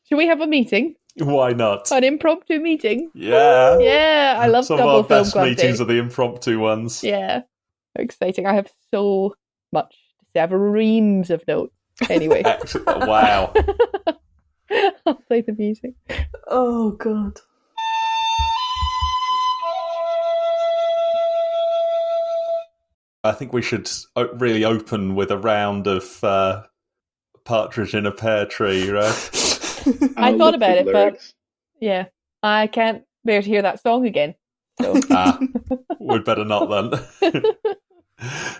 Should we have a meeting? Why not? An impromptu meeting? Yeah. Yeah, I love Some double of our film best club meetings days. are the impromptu ones. Yeah. Exciting. I have so much to say. I have reams of notes. Anyway. Excellent. Wow. I'll play the music. Oh, God. I think we should really open with a round of Partridge in a Pear Tree, right? I thought about it, but yeah, I can't bear to hear that song again. So. We'd better not then.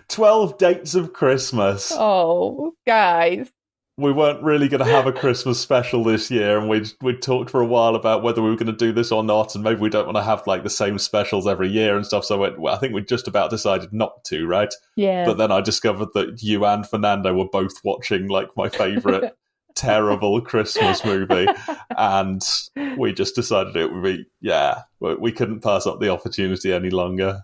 12 Dates of Christmas. Oh, guys. We weren't really going to have a Christmas special this year, and we'd talked for a while about whether we were going to do this or not, and maybe we don't want to have like the same specials every year and stuff, so I think we just about decided not to, right? Yeah. But then I discovered that you and Fernando were both watching like my favourite terrible Christmas movie, and we just decided it would be, we couldn't pass up the opportunity any longer.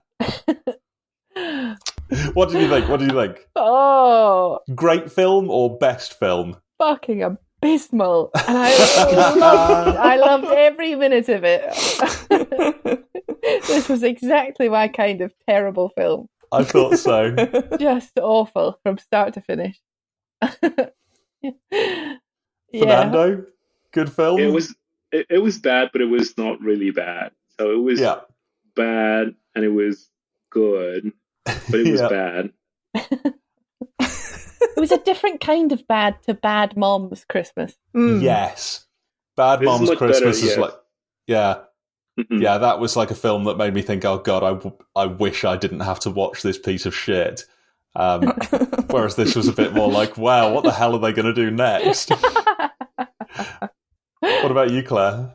What did you think? Oh. Great film or best film? Fucking abysmal. And I loved every minute of it. This was exactly my kind of terrible film. I thought so. Just awful from start to finish. Fernando, good film? It was bad, but it was not really bad. So it was bad and it was good. But it was bad. It was a different kind of bad to Bad Moms Christmas. Yes. Bad Moms Christmas is like, Mm-hmm. yeah, that was like a film that made me think, oh God, I wish I didn't have to watch this piece of shit. Whereas this was a bit more like, wow, what the hell are they going to do next? What about you, Claire?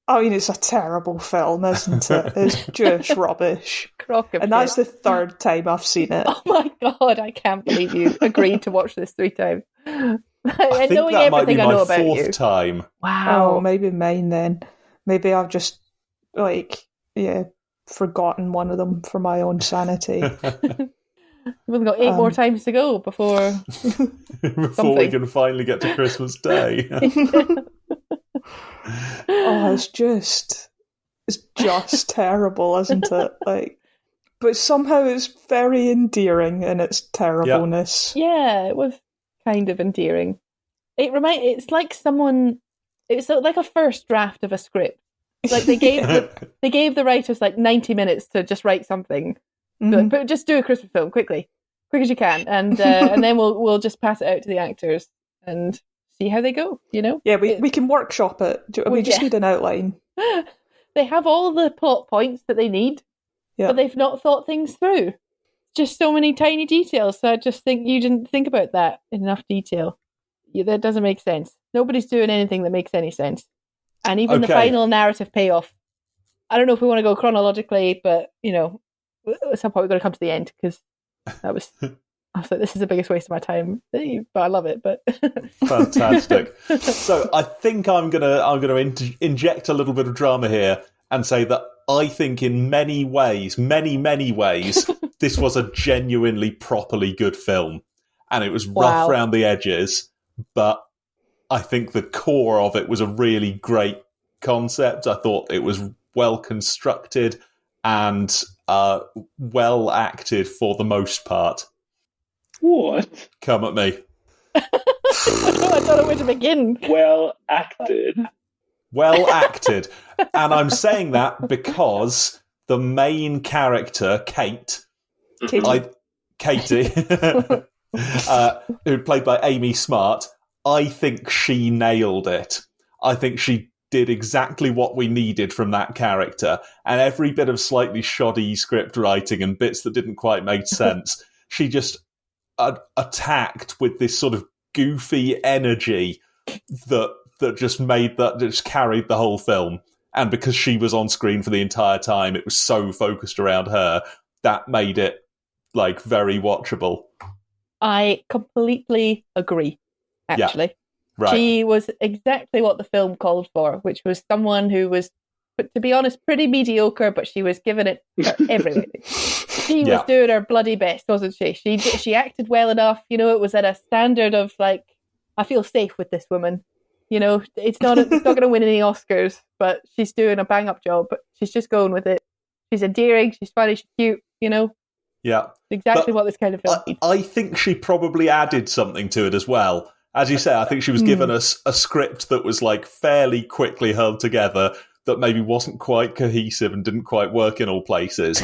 I mean, it's a terrible film, isn't it? It's just rubbish. And that's the third time I've seen it. Oh my God, I can't believe you agreed to watch this 3 times. I think that might be my fourth time. Wow. Oh, maybe mine then. Maybe I've just, forgotten one of them for my own sanity. We've got 8 more times to go before we can finally get to Christmas Day. Oh, it's just terrible, isn't it? But somehow it's very endearing in its terribleness. Yeah, it was kind of endearing. It's like it's like a first draft of a script. Like they gave the writers like 90 minutes to just write something, but just do a Christmas film quick as you can, and then we'll just pass it out to the actors and see how they go, you know? Yeah, we can workshop it. We just need an outline. They have all the plot points that they need, but they've not thought things through. Just so many tiny details, so I just think you didn't think about that in enough detail. That doesn't make sense. Nobody's doing anything that makes any sense. And even the final narrative payoff, I don't know if we want to go chronologically, but, you know, at some point we're going to come to the end, because I was like, this is the biggest waste of my time, but I love it. But fantastic. So I think I'm gonna inject a little bit of drama here and say that I think in many ways, this was a genuinely properly good film, and it was rough around the edges, but I think the core of it was a really great concept. I thought it was well constructed and well acted for the most part. What? Come at me. I don't know where to begin. Well acted. Well acted. And I'm saying that because the main character, Katie, who played by Amy Smart, I think she nailed it. I think she did exactly what we needed from that character. And every bit of slightly shoddy script writing and bits that didn't quite make sense, she just attacked with this sort of goofy energy that just carried the whole film. And because she was on screen for the entire time, it was so focused around her, that made it like very watchable. I completely agree, actually. Yeah, right. She was exactly what the film called for, which was someone who was, to be honest, pretty mediocre, but she was giving it everything. She was doing her bloody best, wasn't she? She acted well enough, you know, it was at a standard of like, I feel safe with this woman. You know, it's not going to win any Oscars, but she's doing a bang-up job. But she's just going with it. She's endearing, she's funny, she's cute, you know. Yeah. Exactly what this kind of film needs. I think she probably added something to it as well. As you say, I think she was given us a script that was like fairly quickly held together, that maybe wasn't quite cohesive and didn't quite work in all places.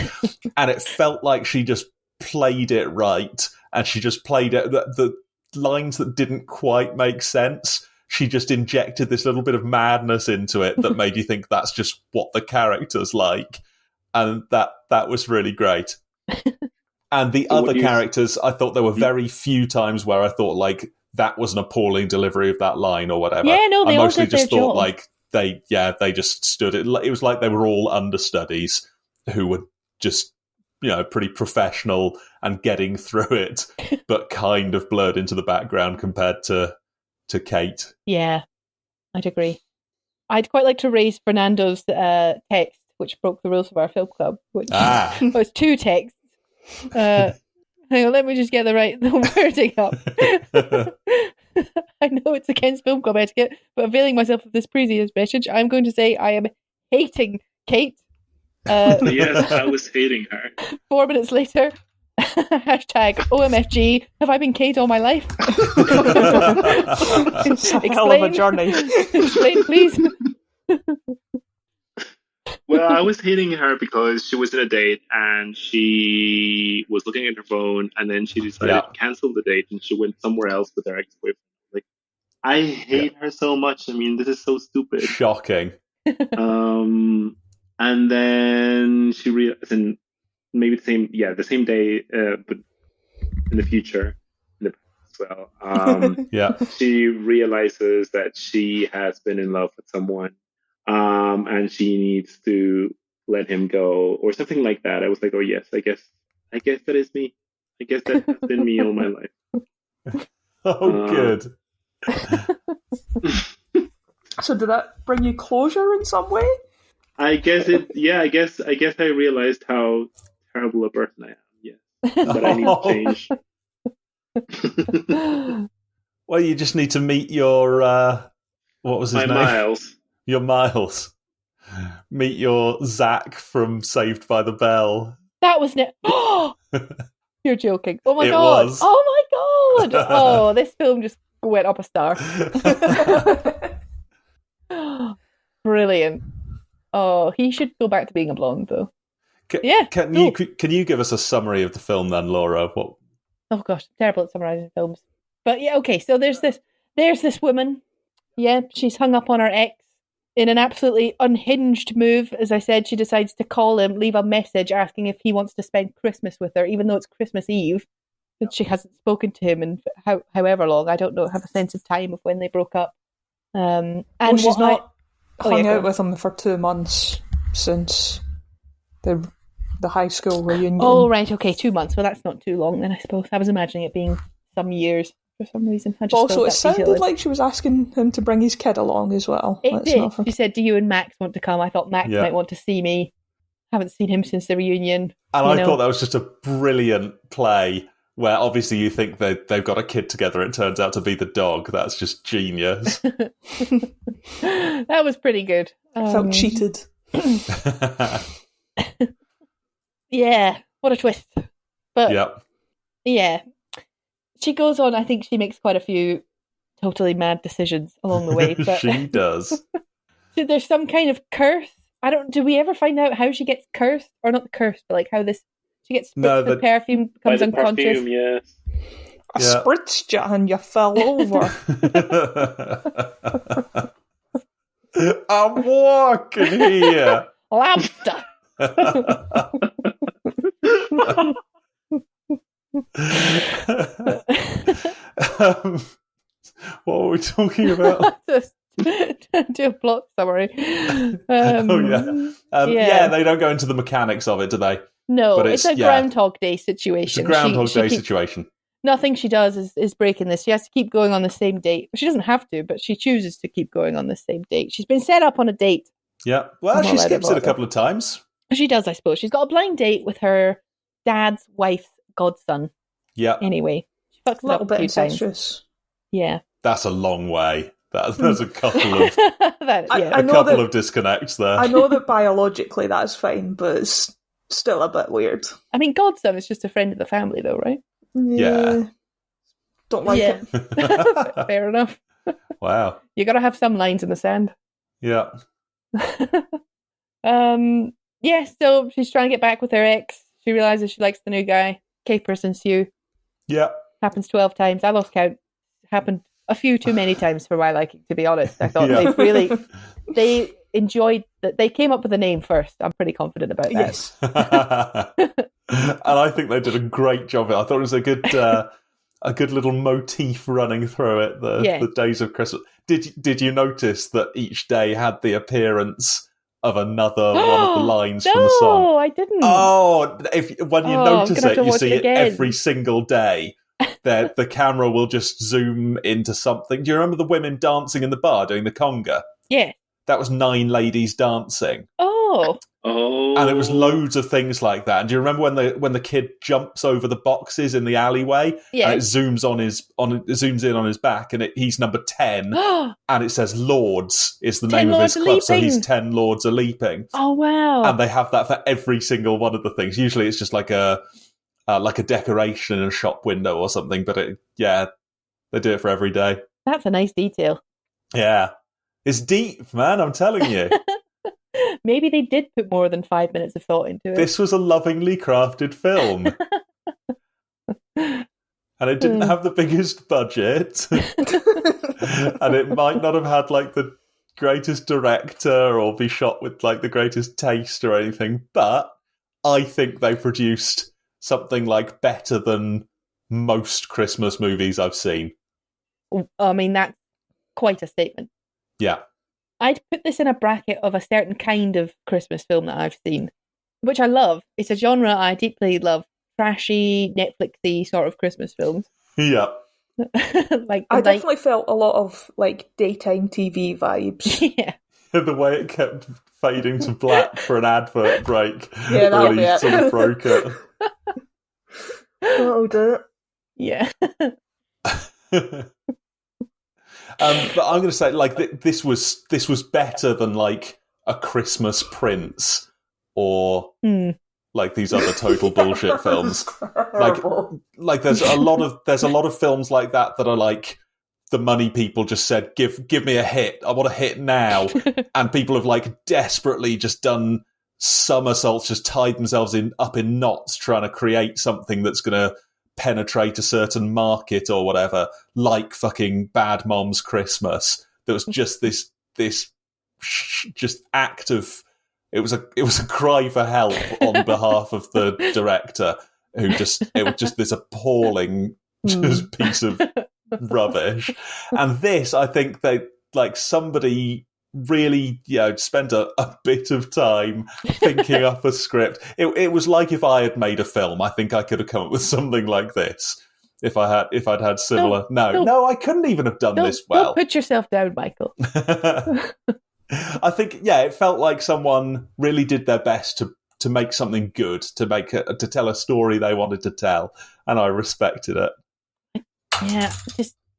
And it felt like she just played it right. And she just played it, the lines that didn't quite make sense, she just injected this little bit of madness into it that made you think that's just what the character's like. And that was really great. And the other characters, I thought there were very few times where I thought, like, that was an appalling delivery of that line or whatever. Yeah, no, they I mostly all did just their thought, job. like, they just stood it. It was like they were all understudies who were just, you know, pretty professional and getting through it, but kind of blurred into the background compared to Kate. Yeah, I'd agree. I'd quite like to raise Fernando's text, which broke the rules of our film club, which was 2 texts. Hang on, let me just get the wording up. I know it's against film club etiquette, but availing myself of this previous message, I'm going to say I am hating Kate. Yes, I was hating her. 4 minutes later, hashtag OMFG, have I been Kate all my life? It's a hell of a journey. Explain, please. Well, I was hating her because she was in a date and she was looking at her phone, and then she decided to cancel the date and she went somewhere else with her ex-boyfriend. Like, I hate her so much. I mean, this is so stupid. Shocking. And then she realized, and maybe the same day, but in the future, in the past as well. She realizes that she has been in love with someone. And she needs to let him go or something like that. I was like, oh yes, I guess that is me. I guess that has been me all my life. Good. So did that bring you closure in some way? I guess it. Yeah, I guess I realized how terrible a person I am. Yes, that I need to change. Well, you just need to meet your what was his name? Miles. Your Miles. Meet your Zach from Saved by the Bell. That was it. Oh, you're joking. Oh my It god. was. Oh my god. Oh, this film just went up a star. Brilliant. Oh, he should go back to being a blonde though. Can you give us a summary of the film then, Laura? What? Oh gosh, I'm terrible at summarising films. But yeah, okay, so there's this woman. Yeah, she's hung up on her ex. In an absolutely unhinged move, as I said, she decides to call him, leave a message asking if he wants to spend Christmas with her, even though it's Christmas Eve. But she hasn't spoken to him in however long. I don't know, have a sense of time of when they broke up. And she's not hung out with him for 2 months since the high school reunion. Oh, right, okay, 2 months. Well, that's not too long then, I suppose. I was imagining it being some years. For some reason, also it sounded like she was asking him to bring his kid along as well. It did. She said, "Do you and Max want to come?" I thought Max might want to see me. Haven't seen him since the reunion. And I thought that was just a brilliant play. Where obviously you think they've got a kid together. It turns out to be the dog. That's just genius. That was pretty good. I felt cheated. Yeah, what a twist. But yeah. She goes on, I think she makes quite a few totally mad decisions along the way. But she does. So there's some kind of curse. Do we ever find out how she gets cursed? Or not the curse, but like how she gets spritzed with perfume, becomes unconscious. Perfume, yes. I spritzed you and you fell over. I'm walking here. Lobster. What were we talking about? Just do a plot summary. They don't go into the mechanics of it, do they? No, but it's a Groundhog Day situation. It's a Groundhog Day situation. Nothing she does is breaking this. She has to keep going on the same date. She doesn't have to, but she chooses to keep going on the same date. She's been set up on a date. Yeah, well, she skips it a couple of times. She does, I suppose. She's got a blind date with her dad's wife's godson. Yeah. Anyway, she fucks a little up bit a few incestuous. times. Yeah. That's a long way. There's a couple of of disconnects there. I know that biologically that's fine, but it's still a bit weird. I mean, Godson is just a friend of the family, though, right? Yeah. Don't like him. Fair enough. Wow. You got to have some lines in the sand. Yeah. So she's trying to get back with her ex. She realizes she likes the new guy. Capers ensue. Yeah. Happens 12 times. I lost count. Happened a few too many times for my liking, to be honest. I thought they enjoyed that. They came up with the name first. I'm pretty confident about that. Yes. And I think they did a great job. I thought it was a good little motif running through it. The days of Christmas. Did you notice that each day had the appearance of another one of the lines from the song? No, I didn't. Oh, when you notice it, you see it every single day. The camera will just zoom into something. Do you remember the women dancing in the bar doing the conga? Yeah. That was 9 ladies dancing. Oh. And there was loads of things like that. And do you remember when the kid jumps over the boxes in the alleyway? Yeah. And it zooms in on his back, and he's number 10, and it says Lords is the name of his club. So he's 10 Lords are leaping. Oh wow! And they have that for every single one of the things. Usually it's just like a decoration in a shop window or something. But they do it for every day. That's a nice detail. Yeah. It's deep, man, I'm telling you. Maybe they did put more than 5 minutes of thought into it. This was a lovingly crafted film. And it didn't have the biggest budget. And it might not have had like the greatest director or be shot with like the greatest taste or anything. But I think they produced something like better than most Christmas movies I've seen. I mean, that's quite a statement. Yeah. I'd put this in a bracket of a certain kind of Christmas film that I've seen, which I love. It's a genre I deeply love. Trashy, Netflixy sort of Christmas films. Yeah. I definitely felt a lot of like daytime TV vibes. Yeah. The way it kept fading to black for an advert break. Yeah, that really sort of broke it. That'll do it. Yeah. But I'm going to say, like, this was better than like a Christmas Prince or like these other total bullshit films. Like there's a lot of films like that are like the money people just said, give me a hit. I want a hit now, and people have like desperately just done somersaults, just tied themselves up in knots trying to create something that's going to penetrate a certain market or whatever, like fucking Bad Moms Christmas. There was just this just act of it was a cry for help on behalf of the director, who it was just this appalling just piece of rubbish. And this, I think they like somebody really spent a bit of time thinking up a script. It was like if I had made a film, I think I could have come up with something like this if I'd had similar. No, I couldn't even have done this well. Don't put yourself down, Michael. I think it felt like someone really did their best to make something good, to tell a story they wanted to tell, and I respected it. Yeah,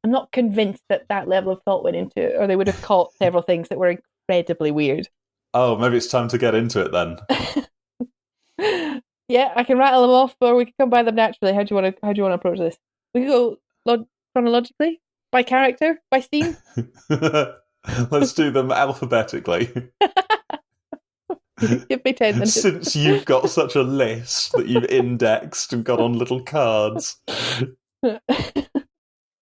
I'm not convinced that level of thought went into it, or they would have caught several things that were incredibly weird. Oh, maybe it's time to get into it then. Yeah, I can rattle them off, or we can come by them naturally. How do you want to approach this? We can go chronologically, by character, by scene. Let's do them alphabetically. Give me 10 minutes. Since you've got such a list that you've indexed and got on little cards.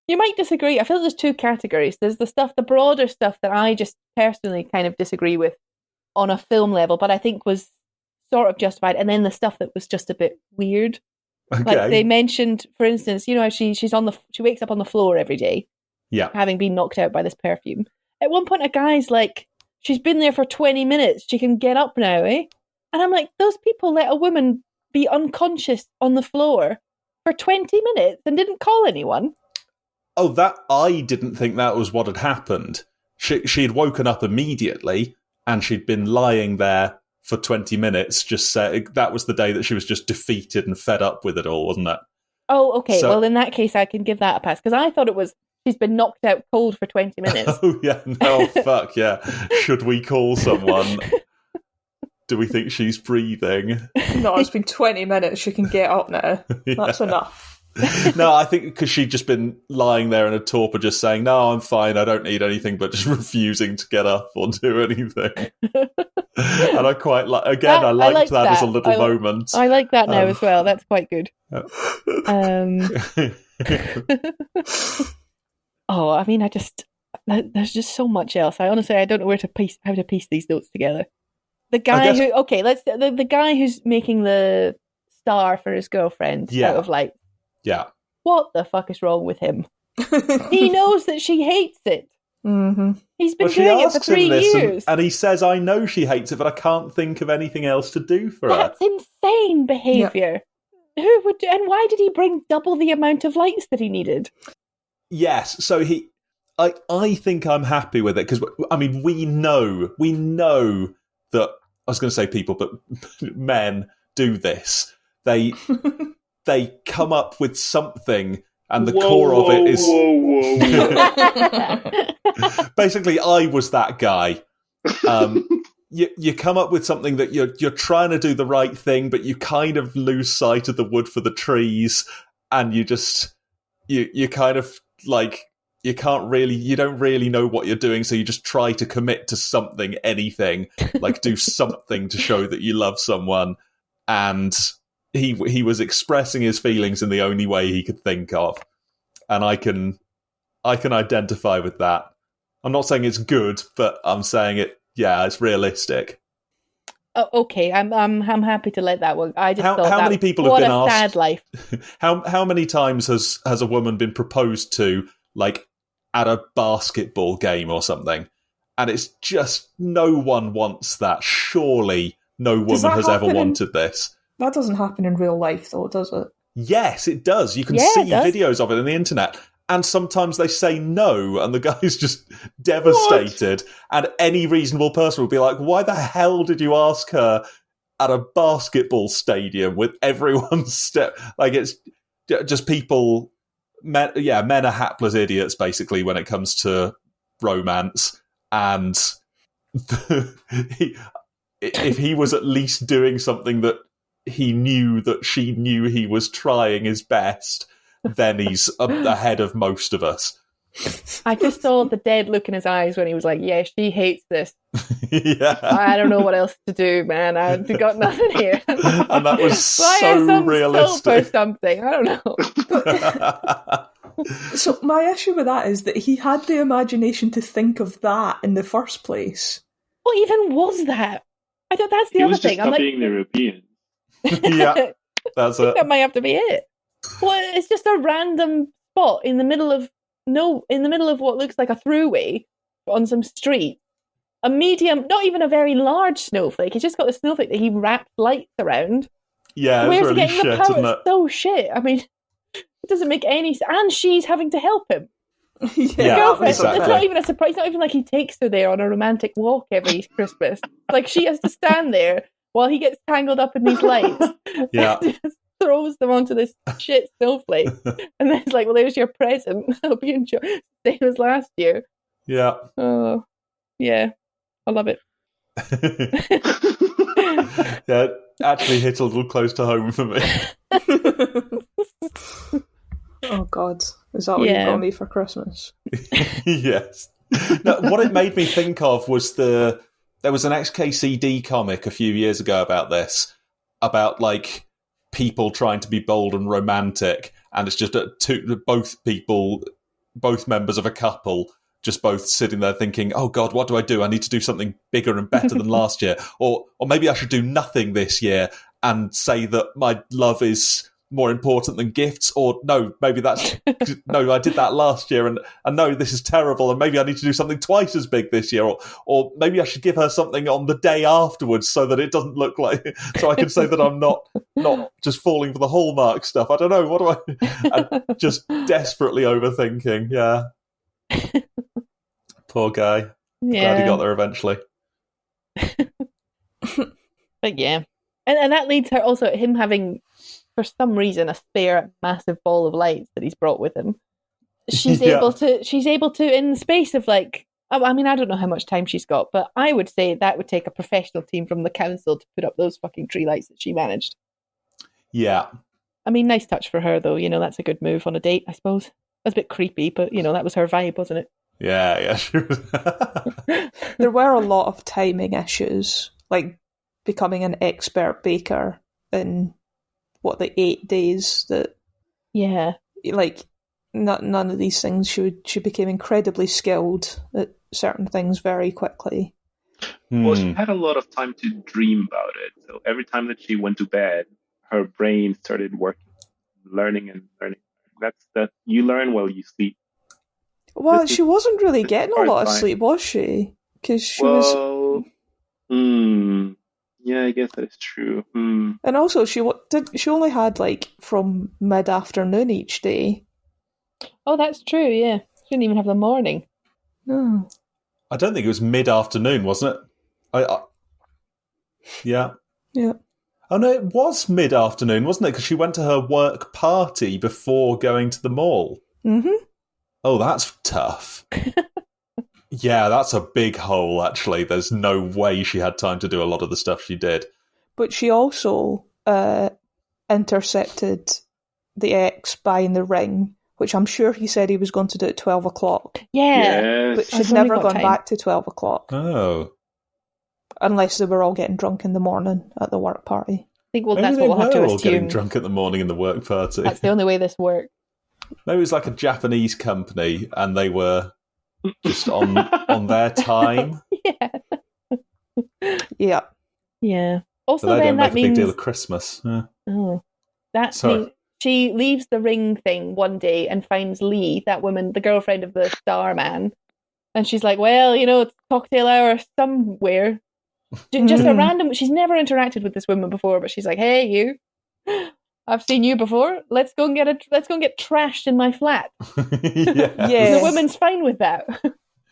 You might disagree. I feel there's 2 categories. There's the broader stuff that I just personally kind of disagree with on a film level, but I think was sort of justified. And then the stuff that was just a bit weird. Okay. Like they mentioned, for instance, how she wakes up on the floor every day, having been knocked out by this perfume. At one point, a guy's like, she's been there for 20 minutes. She can get up now, eh? And I'm like, those people let a woman be unconscious on the floor for 20 minutes and didn't call anyone. Oh, I didn't think that was what had happened. She had woken up immediately and she'd been lying there for 20 minutes. Just that was the day that she was just defeated and fed up with it all, wasn't it? Oh, okay. So, well, in that case, I can give that a pass because I thought it was she's been knocked out cold for 20 minutes. Oh, yeah. No, fuck, yeah. Should we call someone? Do we think she's breathing? No, it's been 20 minutes. She can get up now. Yeah. That's enough. No, I think because she'd just been lying there in a torpor just saying, no, I'm fine, I don't need anything, but just refusing to get up or do anything. And I quite like, again, I liked that as a little moment. I like that now as well. That's quite good. Oh, I mean, there's just so much else. I honestly don't know how to piece these notes together. The guy the guy who's making the star for his girlfriend out of light. Yeah. What the fuck is wrong with him? He knows that she hates it. Mm-hmm. He's been doing it for 3 years. And he says, I know she hates it, but I can't think of anything else to do for her. That's insane behaviour. Yeah. Who would? And why did he bring double the amount of lights that he needed? Yes, so I think I'm happy with it, because, I mean, we know that, I was going to say people, but men do this. They come up with something, and the core of it is... Basically, I was that guy. You come up with something that you're trying to do the right thing, but you kind of lose sight of the wood for the trees, and you just... You kind of, like... You don't really know what you're doing, so you just try to commit to something, anything, like do something to show that you love someone. And he was expressing his feelings in the only way he could think of, and I can identify with that. I'm not saying it's good, but I'm saying it. Yeah, it's realistic. Oh, okay, I'm happy to let that work. I just thought how many people have been asked? What a sad life. How many times has a woman been proposed to, like, at a basketball game or something, and it's just no one wants that. Surely no woman has ever wanted this. That doesn't happen in real life, though, does it? Yes, it does. You can see videos of it on the internet, and sometimes they say no, and the guy's just devastated. What? And any reasonable person would be like, why the hell did you ask her at a basketball stadium with everyone's like, it's just people... Men are hapless idiots, basically, when it comes to romance. And if he was at least doing something that he knew that she knew he was trying his best, then he's ahead of most of us. I just saw the dead look in his eyes when he was like, yeah, she hates this. Yeah. I don't know what else to do, man. I've got nothing here. And that was so realistic. Or something. I don't know. So my issue with that is that he had the imagination to think of that in the first place. What even was that? I thought that's the other thing. I'm being the European. Yeah, that's it. That might have to be it. Well, it's just a random spot in the middle of what looks like a throughway on some street. A medium, not even a very large snowflake. He's just got the snowflake that he wrapped lights around. Yeah, where's really he getting shit, the power? isn't it? It's so shit. I mean, it doesn't make any sense. And she's having to help him. Yeah, girlfriend. Exactly. It's not even a surprise. It's not even like he takes her there on a romantic walk every Christmas. Like, she has to stand there while he gets tangled up in these lights. Yeah. Just throws them onto this shit snowflake. And then it's like, well, there's your present. I hope you enjoy it. Same as last year. Yeah. Oh, yeah. I love it. Yeah, it actually hit a little close to home for me. Oh, God. Is that what you got me for Christmas? Yes. No, what it made me think of was there was an XKCD comic a few years ago about this, about, like, people trying to be bold and romantic, and it's just both members of a couple just both sitting there thinking, oh God, what do I do? I need to do something bigger and better than last year. Or maybe I should do nothing this year and say that my love is more important than gifts. Or no, maybe that's, no, I did that last year and no, this is terrible. And maybe I need to do something twice as big this year. Or maybe I should give her something on the day afterwards so that it doesn't look like, so I can say that I'm not just falling for the Hallmark stuff. I don't know. What do I, I'm just desperately overthinking. Yeah. Poor guy. Yeah. Glad he got there eventually. But yeah. And that leads her also him having, for some reason, a spare massive ball of lights that he's brought with him. she's able to in the space of like, I mean, I don't know how much time she's got, but I would say that would take a professional team from the council to put up those fucking tree lights that she managed. Yeah. I mean, nice touch for her, though. That's a good move on a date, I suppose. That's a bit creepy, but, that was her vibe, wasn't it? Yeah, sure. There were a lot of timing issues, like becoming an expert baker in, the 8 days that... Yeah. Like, none of these things, she became incredibly skilled at certain things very quickly. Well, she had a lot of time to dream about it. So every time that she went to bed, her brain started working, learning. That you learn while you sleep. Well, she wasn't really getting a lot of sleep, was she? Because she was. Yeah, I guess that is true. And also, she only had like from mid-afternoon each day. Oh, that's true. Yeah, she didn't even have the morning. No, I don't think it was mid-afternoon, wasn't it? Yeah. Yeah. Oh, no, it was mid-afternoon, wasn't it? Because she went to her work party before going to the mall. Mm-hmm. Oh, that's tough. Yeah, that's a big hole, actually. There's no way she had time to do a lot of the stuff she did. But she also intercepted the ex buying the ring, which I'm sure he said he was going to do at 12 o'clock. Yeah. But she'd never gone back to 12 o'clock. Oh. Unless they were all getting drunk in the morning at the work party. I think that's what we'll have to assume. Getting drunk at the morning in the work party. That's the only way this worked. Maybe it was like a Japanese company and they were just on their time. Yeah. Yeah. Also, so they then don't make that a means... big deal of Christmas. Yeah. Oh. That means she leaves the ring thing one day and finds Lee, that woman, the girlfriend of the star man. And she's like, well, it's cocktail hour somewhere. Just a random... She's never interacted with this woman before, but she's like, hey, you. I've seen you before. Let's go and get trashed in my flat. Yeah. The woman's fine with that.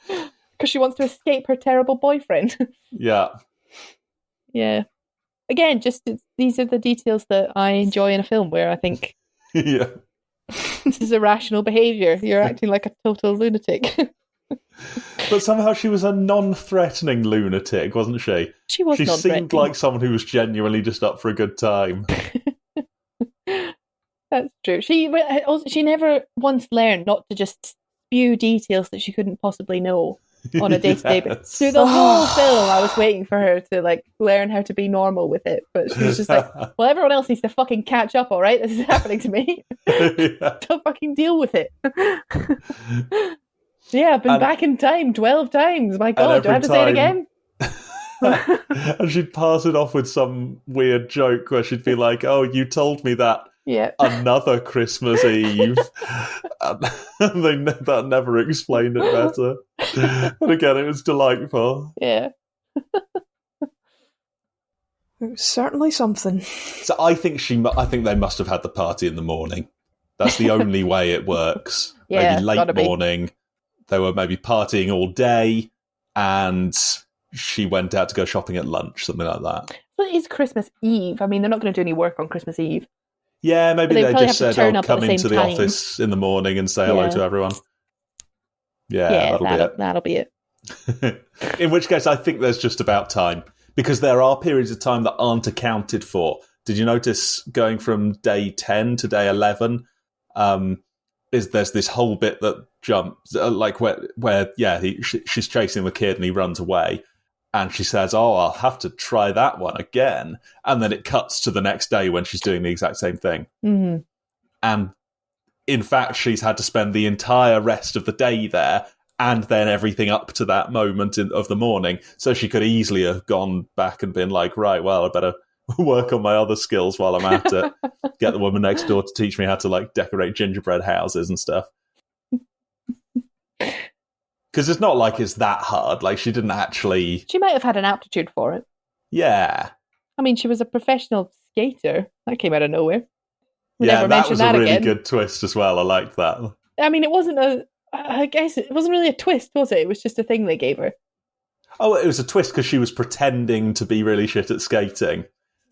Because she wants to escape her terrible boyfriend. Yeah. Yeah. Again, these are the details that I enjoy in a film where I think... Yeah. This is irrational behaviour. You're acting like a total lunatic. But somehow she was a non-threatening lunatic, wasn't she? She was non-threatening. She seemed like someone who was genuinely just up for a good time. That's true. She never once learned not to just spew details that she couldn't possibly know on a day-to-day basis. Through the whole film, I was waiting for her to learn how to be normal with it, but she was just like, well, everyone else needs to fucking catch up, all right? This is happening to me. Don't fucking deal with it. Yeah, I've been back in time 12 times. My God, do I have to say it again? And she'd pass it off with some weird joke where she'd be like, oh, you told me that another Christmas Eve. And that never explained it better. And again, it was delightful. Yeah. It was certainly something. So I think they must have had the party in the morning. That's the only way it works. Yeah, maybe late morning. They were maybe partying all day, and she went out to go shopping at lunch, something like that. But it is Christmas Eve. I mean, they're not going to do any work on Christmas Eve. Yeah, maybe they just said, come into the time. Office in the morning and say hello to everyone. Yeah, that'll be it. In which case, I think there's just about time. Because there are periods of time that aren't accounted for. Did you notice going from day 10 to day 11, there's this whole bit that jumps, where she's chasing the kid and he runs away. And she says, oh, I'll have to try that one again. And then it cuts to the next day when she's doing the exact same thing. Mm-hmm. And in fact, she's had to spend the entire rest of the day there and then everything up to that moment of the morning. So she could easily have gone back and been like, right, well, I better work on my other skills while I'm at it. Get the woman next door to teach me how to decorate gingerbread houses and stuff. Because it's not like it's that hard. She didn't actually... She might have had an aptitude for it. Yeah. I mean, she was a professional skater. That came out of nowhere. That was a really good twist as well. I liked that. I mean, it wasn't I guess it wasn't really a twist, was it? It was just a thing they gave her. Oh, it was a twist because she was pretending to be really shit at skating.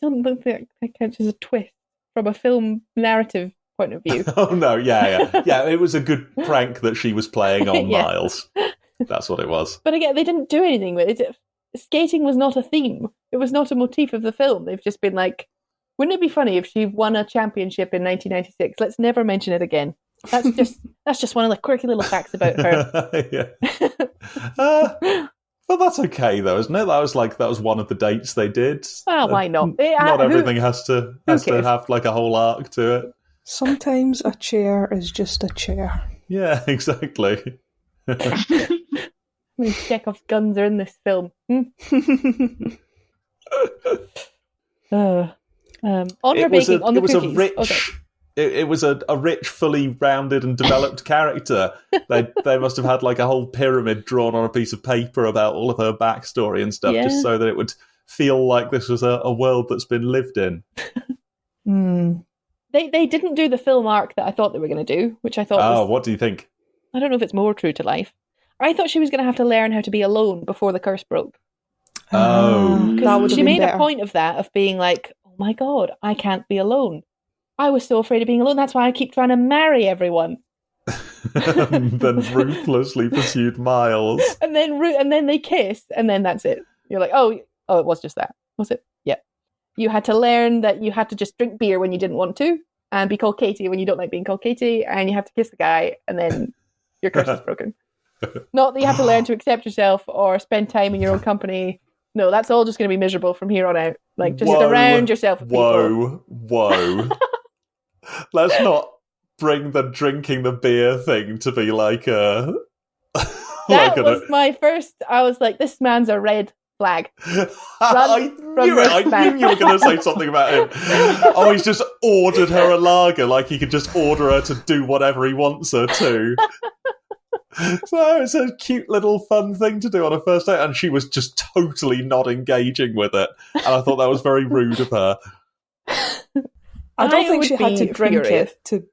I don't think that counts as a twist from a film narrative point of view. Oh no, yeah. It was a good prank that she was playing on Miles. That's what it was. But again, they didn't do anything with it. Skating was not a theme. It was not a motif of the film. They've just been like, wouldn't it be funny if she won a championship in 1996? Let's never mention it again. That's just one of the quirky little facts about her. Well, that's okay though, isn't it? That was one of the dates they did. Well, why not? Not everything has to have like a whole arc to it. Sometimes a chair is just a chair. Yeah, exactly. Chekhov's guns are in this film. On her baking, on the cookies. It was a rich, fully rounded and developed character. They must have had like a whole pyramid drawn on a piece of paper about all of her backstory and stuff, just so that it would feel like this was a world that's been lived in. They didn't do the film arc that I thought they were going to do, which I thought what do you think? I don't know if it's more true to life. I thought she was going to have to learn how to be alone before the curse broke. She made a point of that, of being like, oh my god, I can't be alone. I was so afraid of being alone. That's why I keep trying to marry everyone. Then ruthlessly pursued Miles. And then they kiss, and then that's it. You're like, oh, it was just that. Was it? Yeah. You had to learn that you had to just drink beer when you didn't want to, and be called Katie when you don't like being called Katie, and you have to kiss the guy, and then your curse is broken. Not that you have to learn to accept yourself or spend time in your own company. No, that's all just going to be miserable from here on out. Like, just surround yourself with people. Whoa. Let's not bring the drinking the beer thing to be like a... That was my first... I was like, this man's a red flag. I knew you were going to say something about him. Oh, he's just ordered her a lager, like he could just order her to do whatever he wants her to. So it's a cute little fun thing to do on a first date, and she was just totally not engaging with it, and I thought that was very rude of her. I don't think she had to drink it to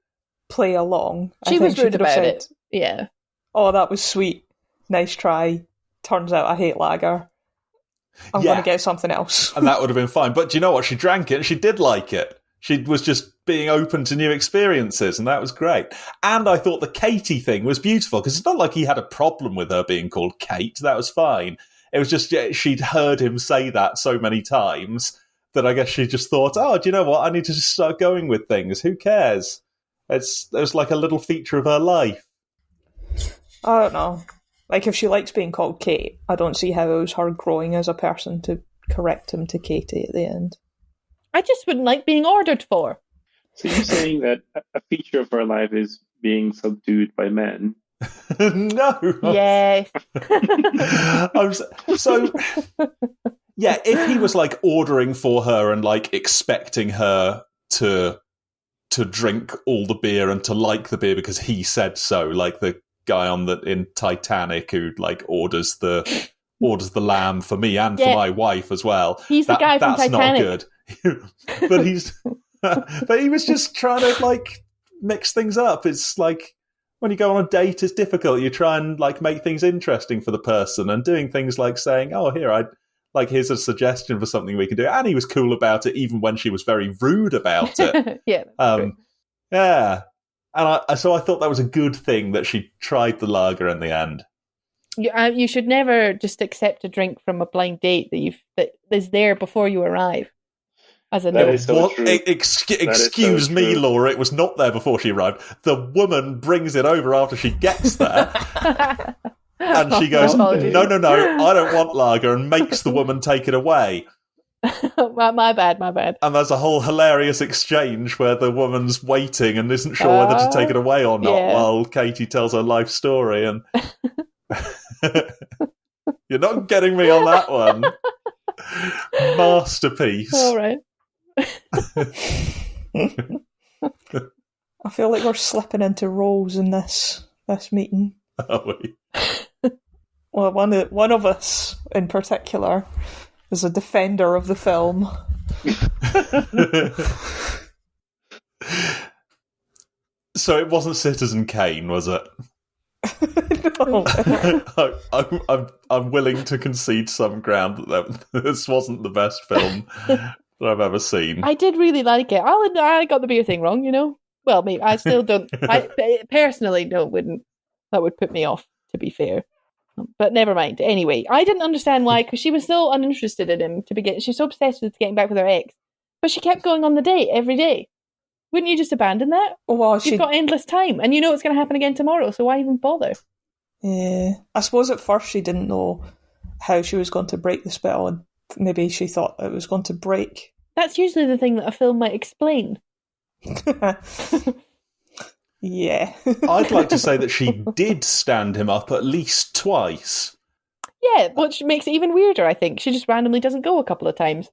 play along. She was rude about it. Yeah. Oh, that was sweet. Nice try. Turns out I hate lager. I'm going to get something else. And that would have been fine. But do you know what? She drank it and she did like it. She was just being open to new experiences, and that was great. And I thought the Katie thing was beautiful, because it's not like he had a problem with her being called Kate. That was fine. It was just she'd heard him say that so many times that I guess she just thought, oh, do you know what? I need to just start going with things. Who cares? It was like a little feature of her life. I don't know. Like, if she likes being called Kate, I don't see how it was her growing as a person to correct him to Katie at the end. I just wouldn't like being ordered for. So you're saying that a feature of her life is being subdued by men? No. Yes. Yeah, if he was like ordering for her and like expecting her to drink all the beer and to like the beer because he said so, like the guy in Titanic who like orders the lamb for me and for my wife as well. He's the guy from Titanic. That's not good. But he was just trying to like mix things up. It's like when you go on a date, it's difficult. You try and like make things interesting for the person, and doing things like saying, "Oh, here's a suggestion for something we can do." And he was cool about it, even when she was very rude about it. Yeah. Yeah. And so I thought that was a good thing that she tried the lager in the end. You should never just accept a drink from a blind date that is there before you arrive. As a note. So excuse me, Laura, it was not there before she arrived. The woman brings it over after she gets there. And she goes, no, I don't want lager, and makes the woman take it away. My bad. And there's a whole hilarious exchange where the woman's waiting and isn't sure whether to take it away or not, while Katie tells her life story. And you're not getting me on that one. Masterpiece. All right. I feel like we're slipping into roles in this meeting. Are we? Well, one of us in particular is a defender of the film. So it wasn't Citizen Kane, was it? No. I'm willing to concede some ground that this wasn't the best film that I've ever seen. I did really like it. I got the beer thing wrong, you know. Well, maybe I still don't. I personally wouldn't. That would put me off, to be fair. But never mind. Anyway, I didn't understand why, because she was so uninterested in him to begin. She's so obsessed with getting back with her ex, but she kept going on the date every day. Wouldn't you just abandon that? Well, she's got endless time, and you know it's going to happen again tomorrow, so why even bother? Yeah, I suppose at first she didn't know how she was going to break the spell, and maybe she thought it was going to break. That's usually the thing that a film might explain. Yeah. I'd like to say that she did stand him up at least twice. Yeah, which makes it even weirder, I think. She just randomly doesn't go a couple of times.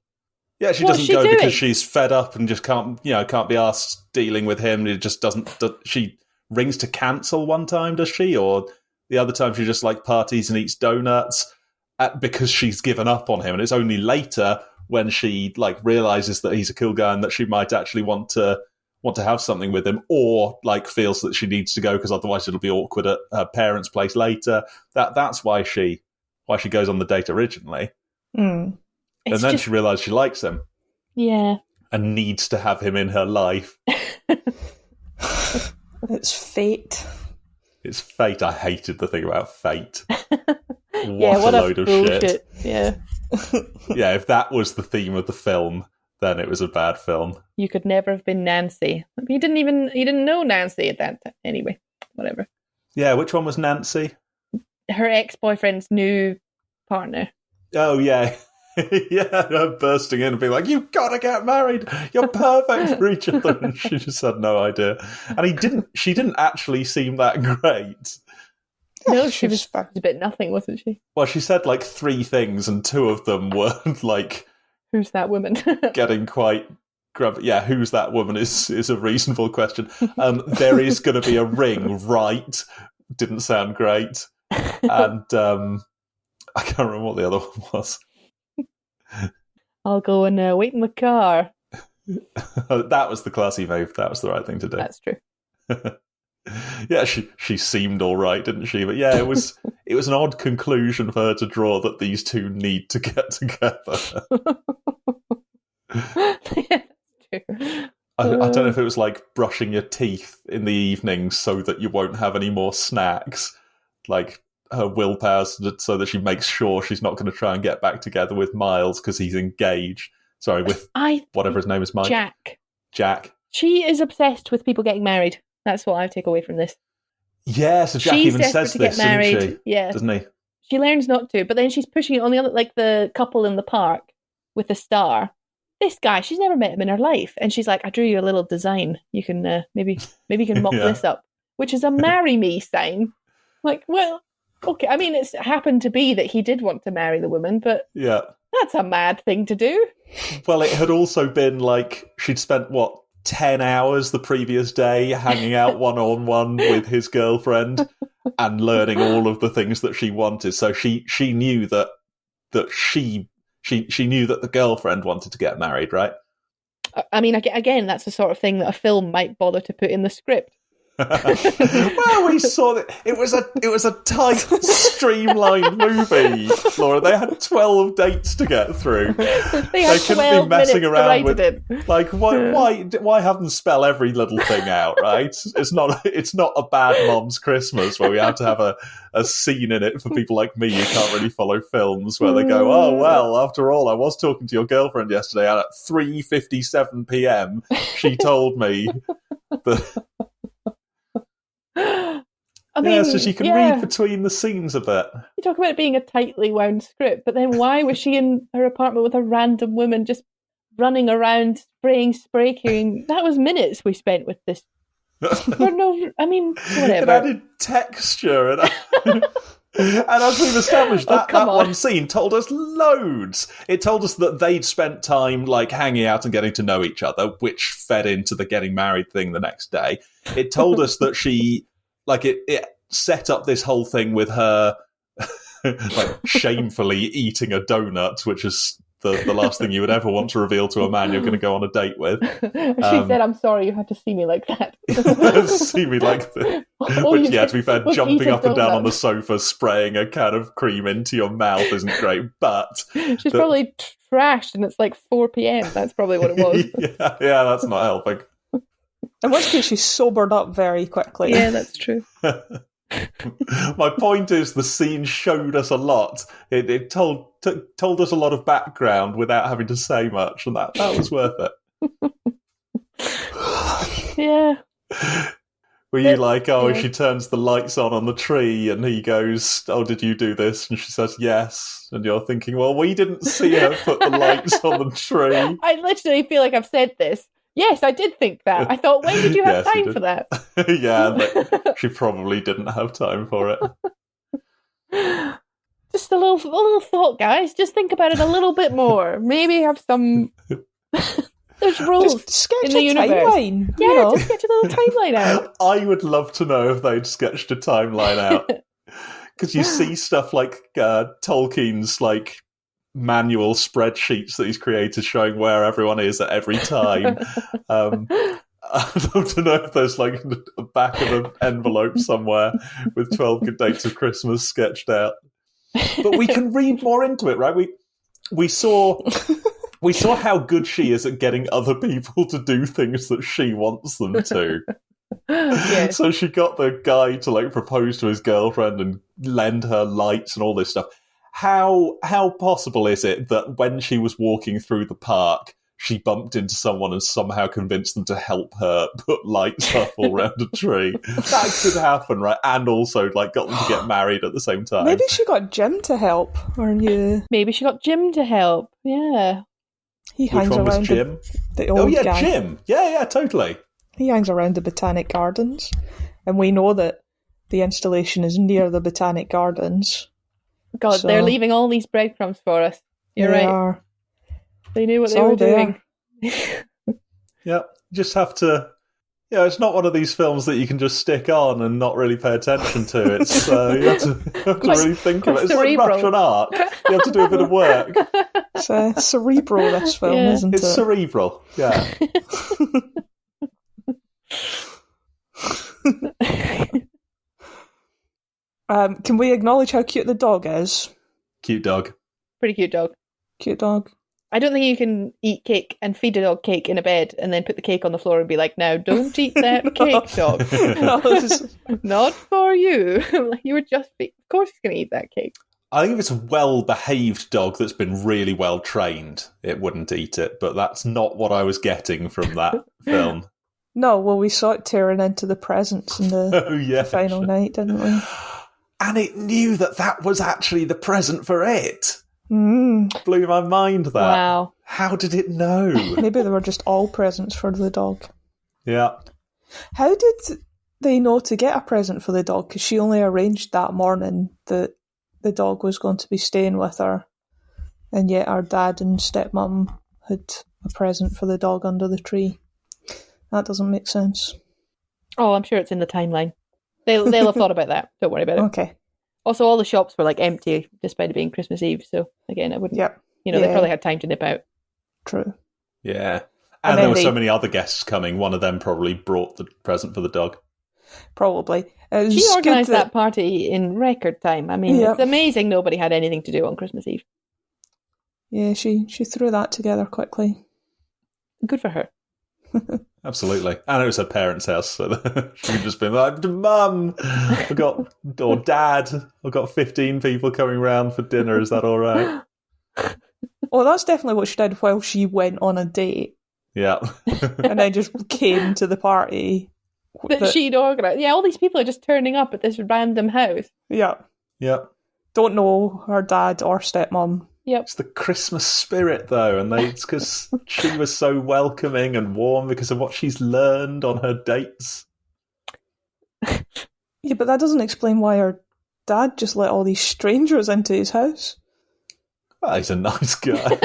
Yeah, she doesn't go because she's fed up and just can't be asked dealing with him. It just doesn't. She rings to cancel one time, does she? Or the other time she just like parties and eats donuts because she's given up on him. And it's only later when she like realizes that he's a cool guy and that she might actually want to have something with him, or like feels that she needs to go because otherwise it'll be awkward at her parents' place later. That's why she goes on the date originally. Mm. And then she realised she likes him. Yeah. And needs to have him in her life. It's fate. It's fate. I hated the thing about fate. What a load of shit. Yeah. Yeah, if that was the theme of the film, then it was a bad film. You could never have been Nancy. He didn't know Nancy at that time. Anyway, whatever. Yeah, which one was Nancy? Her ex-boyfriend's new partner. Oh, yeah. Yeah, her bursting in and being like, "You've got to get married. You're perfect for each other." And she just had no idea. And she didn't actually seem that great. No, she was a bit nothing, wasn't she? Well, she said like 3 things, and 2 of them were like, "Who's that woman?" Getting quite grumpy. Yeah, who's that woman is a reasonable question. There is going to be a ring, right? Didn't sound great. And I can't remember what the other one was. I'll go and wait in the car. That was the classy move. That was the right thing to do. That's true. Yeah, she seemed all right, didn't she? But yeah, it was an odd conclusion for her to draw that these two need to get together. Yeah, true. I don't know if it was like brushing your teeth in the evening so that you won't have any more snacks. Like her willpower so that she makes sure she's not going to try and get back together with Miles because he's engaged. Sorry, with whatever his name is, Mike. Jack. She is obsessed with people getting married. That's what I take away from this. Yeah, so Jack even says this, doesn't she? Yeah. Doesn't he? She learns not to, but then she's pushing it on the other, like the couple in the park with the star. This guy, she's never met him in her life. And she's like, "I drew you a little design. You can, maybe you can mock this up," which is a marry me sign. Like, well, okay. I mean, it's happened to be that he did want to marry the woman, but yeah, that's a mad thing to do. Well, it had also been like she'd spent 10 hours the previous day hanging out one-on-one with his girlfriend and learning all of the things that she wanted. So she knew that she knew that the girlfriend wanted to get married, right? I mean, again, that's the sort of thing that a film might bother to put in the script. Well, we saw that it was a tight, streamlined movie, Laura. They had 12 dates to get through. They couldn't be messing around with it. Like, why have them spell every little thing out, right? It's not a Bad Mom's Christmas where we have to have a scene in it for people like me who can't really follow films where they go, "Oh well, after all, I was talking to your girlfriend yesterday, and at 3:57 p.m. she told me that." I mean, so she can read between the scenes a bit. You talk about it being a tightly wound script, but then why was she in her apartment with a random woman just running around spraying spray can? That was minutes we spent with this. Whatever. It added texture and as we've established, that one scene told us loads. It told us that they'd spent time like hanging out and getting to know each other, which fed into the getting married thing the next day. It told us that she, like, it set up this whole thing with her like shamefully eating a donut, which is the last thing you would ever want to reveal to a man you're going to go on a date with. She said, "I'm sorry you had to see me like that." See me like that. Which, to be fair, jumping up and down on the sofa, spraying a can of cream into your mouth isn't great, but... She's probably trashed and it's like 4 p.m. That's probably what it was. yeah, that's not helping. In which case, she's sobered up very quickly. Yeah, that's true. My point is, the scene showed us a lot. It told us a lot of background without having to say much, and that was worth it. Yeah. Were you like, she turns the lights on the tree, and he goes, "Oh, did you do this?" And she says, "Yes." And you're thinking, well, we didn't see her put the lights on the tree. I literally feel like I've said this. Yes, I did think that. I thought, when did you have time for that? Yeah, she probably didn't have time for it. Just a little thought, guys. Just think about it a little bit more. Maybe have some... There's rules in the universe. Timeline, yeah, just sketch a little timeline out. I would love to know if they'd sketched a timeline out. Because you see stuff like Tolkien's like manual spreadsheets that he's created showing where everyone is at every time. I'd love to know if there's like a back of an envelope somewhere with 12 good dates of Christmas sketched out. But we can read more into it, right? We saw how good she is at getting other people to do things that she wants them to. Yeah. So she got the guy to like propose to his girlfriend and lend her lights and all this stuff. How possible is it that when she was walking through the park, she bumped into someone and somehow convinced them to help her put lights up all around a tree? That could happen, right? And also like got them to get married at the same time. Maybe she got Jim to help, or you. Maybe she got Jim to help. Yeah. He hangs Which one was around Jim? the old guy. Jim. Yeah, totally. He hangs around the Botanic Gardens, and we know that the installation is near the Botanic Gardens. God, so they're leaving all these breadcrumbs for us. You're right. Are. They knew what they were doing. Yeah, just have to... Yeah, it's not one of these films that you can just stick on and not really pay attention to. It's you have to really think of it. It's like Russian art. You have to do a bit of work. It's cerebral, this film, isn't it? It's cerebral, yeah. Can we acknowledge how cute the dog is? Cute dog. Pretty cute dog. Cute dog. I don't think you can eat cake and feed a dog cake in a bed and then put the cake on the floor and be like, now don't eat that cake, dog. Not for you. You were just... Of course he's going to eat that cake. I think if it's a well-behaved dog that's been really well trained, it wouldn't eat it, but that's not what I was getting from that film. No, well, we saw it tearing into the presents in the final night, didn't we? And it knew that was actually the present for it. Mm. Blew my mind, that. Wow. How did it know? Maybe they were just all presents for the dog. Yeah. How did they know to get a present for the dog? Because she only arranged that morning that the dog was going to be staying with her, and yet our dad and stepmom had a present for the dog under the tree. That doesn't make sense. Oh, I'm sure it's in the timeline. They'll have thought about that. Don't worry about it. Okay. Also, all the shops were like empty despite it being Christmas Eve. So again, I wouldn't. Yep. They probably had time to nip out. True. Yeah. And there were so many other guests coming. One of them probably brought the present for the dog. Probably. She organised that party in record time. I mean, It's amazing nobody had anything to do on Christmas Eve. Yeah, she threw that together quickly. Good for her. Absolutely. And it was her parents' house, so she could just been like, Mum, or Dad, I've got 15 people coming round for dinner, is that all right? Oh, that's definitely what she did while she went on a date. Yeah. And then just came to the party. That she'd organised. Yeah, all these people are just turning up at this random house. Yeah. Yeah. Don't know her dad or stepmom. Yep. It's the Christmas spirit, though, and it's because she was so welcoming and warm because of what she's learned on her dates. Yeah, but that doesn't explain why her dad just let all these strangers into his house. Well, he's a nice guy.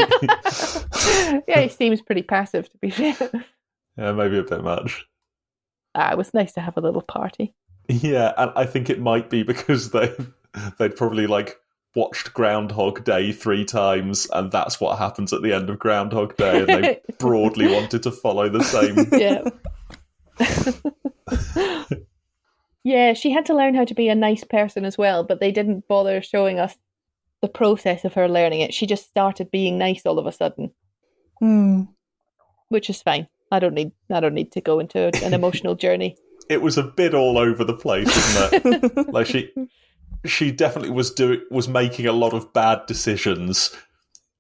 Yeah, he seems pretty passive, to be fair. Yeah, maybe a bit much. It was nice to have a little party. Yeah, and I think it might be because they'd probably watched Groundhog Day 3 times, and that's what happens at the end of Groundhog Day, and they broadly wanted to follow the same. Yeah. Yeah, she had to learn how to be a nice person as well, but they didn't bother showing us the process of her learning it. She just started being nice all of a sudden. Hmm. Which is fine. I don't need to go into an emotional journey. It was a bit all over the place, wasn't it? Like she definitely was making a lot of bad decisions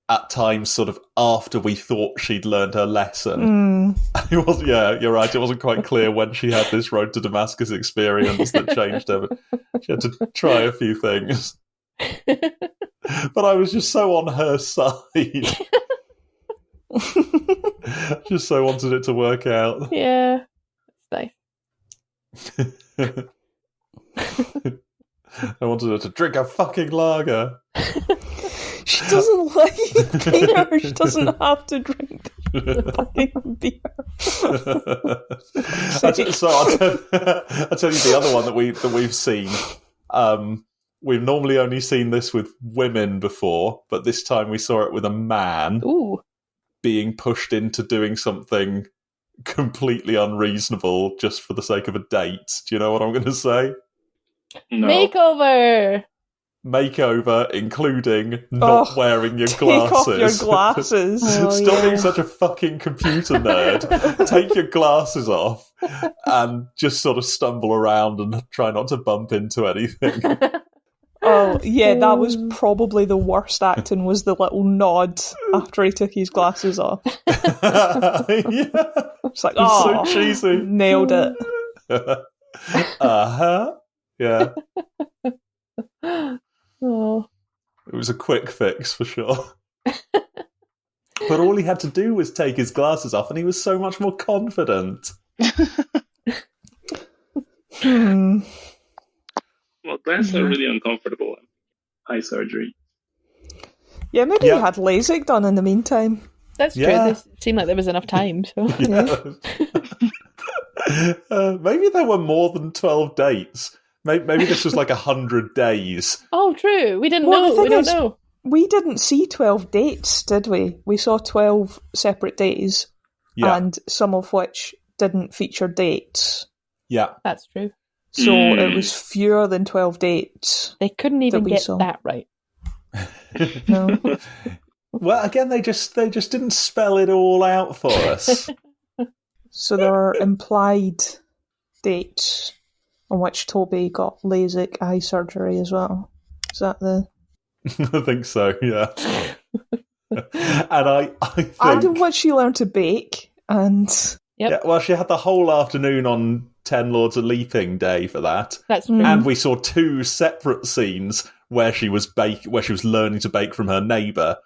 at times, sort of after we thought she'd learned her lesson. It was, yeah, you're right. It wasn't quite clear when she had this road to Damascus experience that changed her. But she had to try a few things. But I was just so on her side. Just so wanted it to work out. Yeah, that's nice. I wanted her to drink a fucking lager. She doesn't like beer. She doesn't have to drink fucking beer. I'll tell you the other one that we've seen. We've normally only seen this with women before, but this time we saw it with a man. Ooh. Being pushed into doing something completely unreasonable just for the sake of a date. Do you know what I'm going to say? No. Makeover, including not wearing your glasses. Take off your glasses. Stop being such a fucking computer nerd. Take your glasses off and just sort of stumble around and try not to bump into anything. Oh, yeah, that was probably the worst acting, was the little nod after he took his glasses off. Yeah. It's like, so cheesy. Nailed it. Uh-huh. Yeah. Oh. It was a quick fix for sure. But all he had to do was take his glasses off and he was so much more confident. Well, glasses are really uncomfortable. Eye surgery. Yeah, maybe he had LASIK done in the meantime. That's true. It seemed like there was enough time. So. Maybe there were more than 12 dates. Maybe this was like 100 days. Oh, true. We didn't know. We don't know. We didn't see 12 dates, did we? We saw 12 separate days, and some of which didn't feature dates. Yeah. That's true. So it was fewer than 12 dates. They couldn't even get that right. No. Well, again, they just didn't spell it all out for us. So there are implied dates on which Toby got LASIK eye surgery as well. Is that the... I think so, yeah. And I think... And in which she learned to bake, and... Yep. Yeah, well, she had the whole afternoon on 10 Lords of Leaping Day for that. That's true. And we saw 2 separate scenes where she was learning to bake from her neighbour.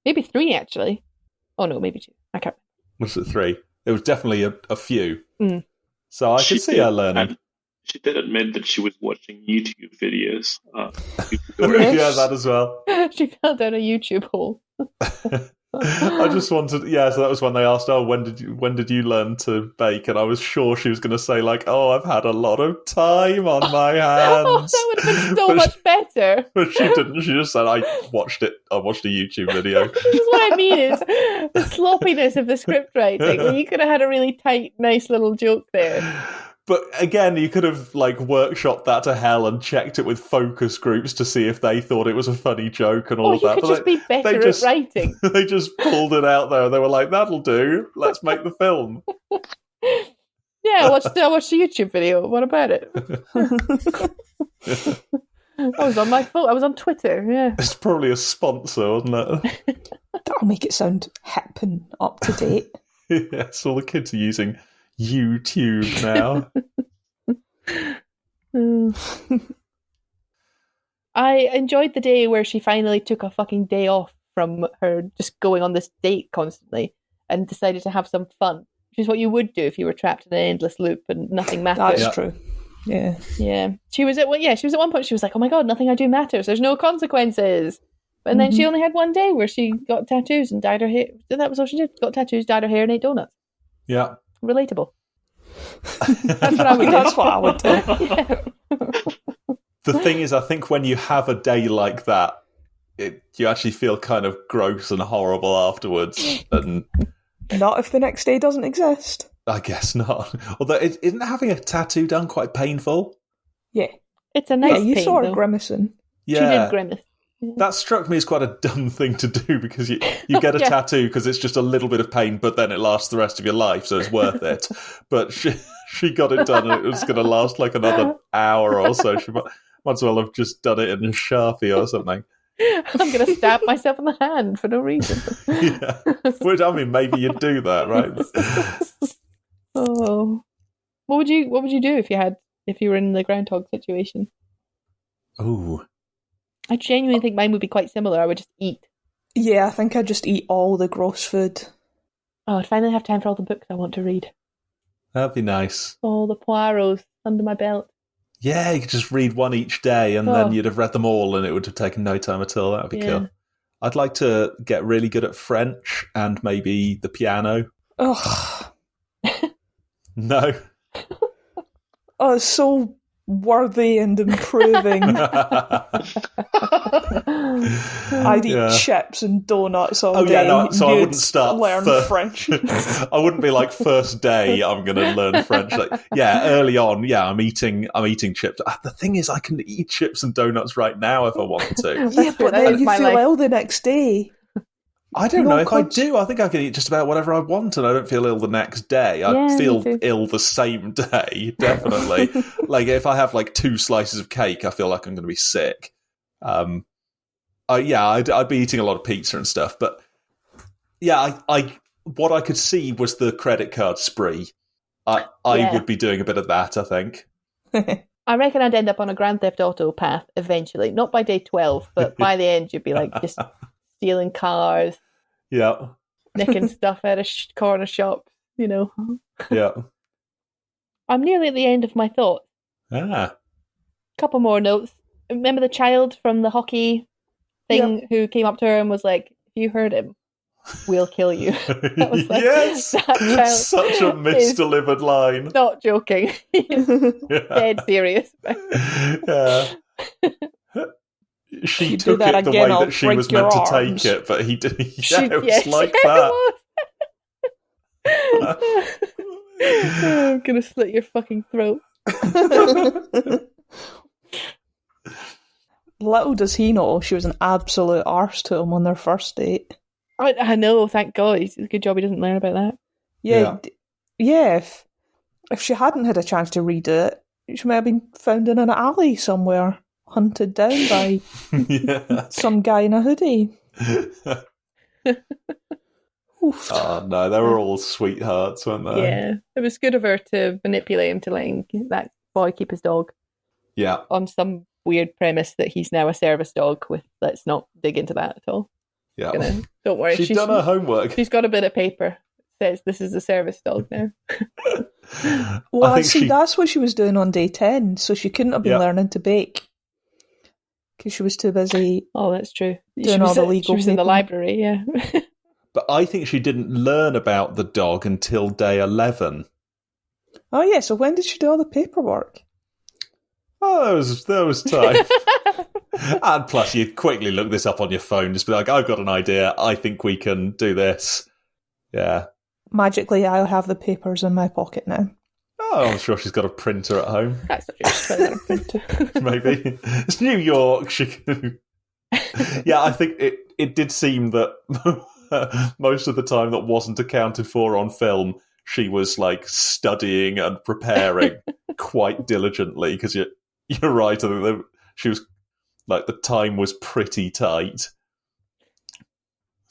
Maybe 3, actually. Oh, no, maybe 2. I can't remember. Was it 3? It was definitely a few. Mm. So I could see her learning. She did admit that she was watching YouTube videos. Yeah, that as well. She fell down a YouTube hole. I just wanted, so that was when they asked, when did you learn to bake? And I was sure she was going to say, like, I've had a lot of time on my hands. That would have been so much better. But she didn't. She just said, I watched a YouTube video. This is what I mean, is the sloppiness of the script writing. You could have had a really tight, nice little joke there. But again, you could have workshopped that to hell and checked it with focus groups to see if they thought it was a funny joke and all of that. You could just be better at writing. They just pulled it out there. They were like, "That'll do. Let's make the film." Yeah, I watched the YouTube video. What about it? I was on my phone. I was on Twitter. Yeah, it's probably a sponsor, wasn't it? That'll make it sound hip and up to date. Yes, all the kids are using YouTube now. I enjoyed the day where she finally took a fucking day off from her just going on this date constantly and decided to have some fun, which is what you would do if you were trapped in an endless loop and nothing mattered. That's true. Yeah. She was at one point, she was like, oh my god, nothing I do matters. There's no consequences. And then she only had one day where she got tattoos and dyed her hair. That was all she did. Got tattoos, dyed her hair, and ate donuts. Yeah. Relatable. That's what I would do. That's what I would do. Yeah. The thing is, I think when you have a day like that, you actually feel kind of gross and horrible afterwards. And not if the next day doesn't exist. I guess not. Although, isn't having a tattoo done quite painful? Yeah. It's a nice you pain, saw her though. grimacing. Yeah. She did grimace. That struck me as quite a dumb thing to do, because you get a tattoo because it's just a little bit of pain, but then it lasts the rest of your life, so it's worth it. But she got it done, and it was going to last like another hour or so. She might as well have just done it in a Sharpie or something. I'm going to stab myself in the hand for no reason. Yeah. Which, I mean, maybe you'd do that, right? Oh. What would you do if you were in the groundhog situation? Ooh. I genuinely think mine would be quite similar. I would just eat. Yeah, I think I'd just eat all the gross food. Oh, I'd finally have time for all the books I want to read. That'd be nice. All the Poirots under my belt. Yeah, you could just read one each day, and then you'd have read them all, and it would have taken no time at all. That would be cool. I'd like to get really good at French and maybe the piano. Ugh. No. Oh, it's so worthy and improving. I'd eat chips and donuts all day. So I wouldn't start learn French. I wouldn't be like, first day I'm going to learn French. Like, early on, I'm eating chips. The thing is, I can eat chips and donuts right now if I want to. Yeah, but then you feel ill the next day. I don't know if I do. I think I can eat just about whatever I want, and I don't feel ill the next day. I feel ill the same day, definitely. Like, if I have like 2 slices of cake, I feel like I'm going to be sick. I'd be eating a lot of pizza and stuff. But what I could see was the credit card spree. I would be doing a bit of that, I think. I reckon I'd end up on a Grand Theft Auto path eventually. Not by day 12, but by the end you'd be like just stealing cars. Yeah. Nicking stuff out of corner shops, you know. Yeah. I'm nearly at the end of my thoughts. Couple more notes. Remember the child from the hockey thing who came up to her and was like, if you hurt him, we'll kill you. That was like, yes! Such a misdelivered line. Not joking. Dead serious. Yeah. She took it the way that she was meant to take it, but he did. It was like that. I'm gonna slit your fucking throat. Little does he know, she was an absolute arse to him on their first date. I know, thank God. It's a good job he doesn't learn about that. Yeah. If she hadn't had a chance to read it, she might have been found in an alley somewhere, hunted down by some guy in a hoodie. Oh no, they were all sweethearts, weren't they? Yeah, it was good of her to manipulate him to letting that boy keep his dog. Yeah. On some weird premise that he's now a service dog. Let's not dig into that at all. Yeah. Don't worry. She's done her homework. She's got a bit of paper that says this is a service dog now. Well, I see, that's what she was doing on day 10, so she couldn't have been learning to bake. Because she was too busy. Oh, that's true. Doing all the legal She was in the library, yeah. But I think she didn't learn about the dog until day 11. Oh, yeah, so when did she do all the paperwork? Oh, there was time. And plus, you'd quickly look this up on your phone, just be like, I've got an idea, I think we can do this. Yeah. Magically, I'll have the papers in my pocket now. Oh, I'm sure she's got a printer at home. That's not true. She's got a printer. Maybe. It's New York. Yeah, I think it did seem that most of the time that wasn't accounted for on film, she was like studying and preparing quite diligently, because you're right. I think she was like, the time was pretty tight.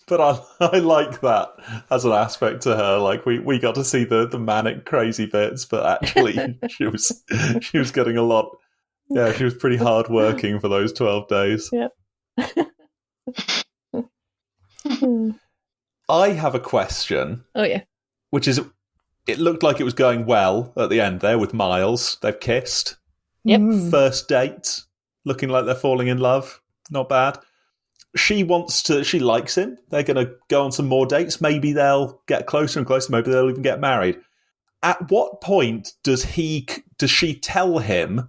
But I like that as an aspect to her. Like, we got to see the manic crazy bits, but actually she was getting a lot. Yeah, she was pretty hard working for those 12 days. Yep. I have a question. Oh yeah. Which is, it looked like it was going well at the end there with Miles. They've kissed. Yep. First date, looking like they're falling in love. Not bad. She likes him. They're going to go on some more dates. Maybe they'll get closer and closer. Maybe they'll even get married. At what point does she tell him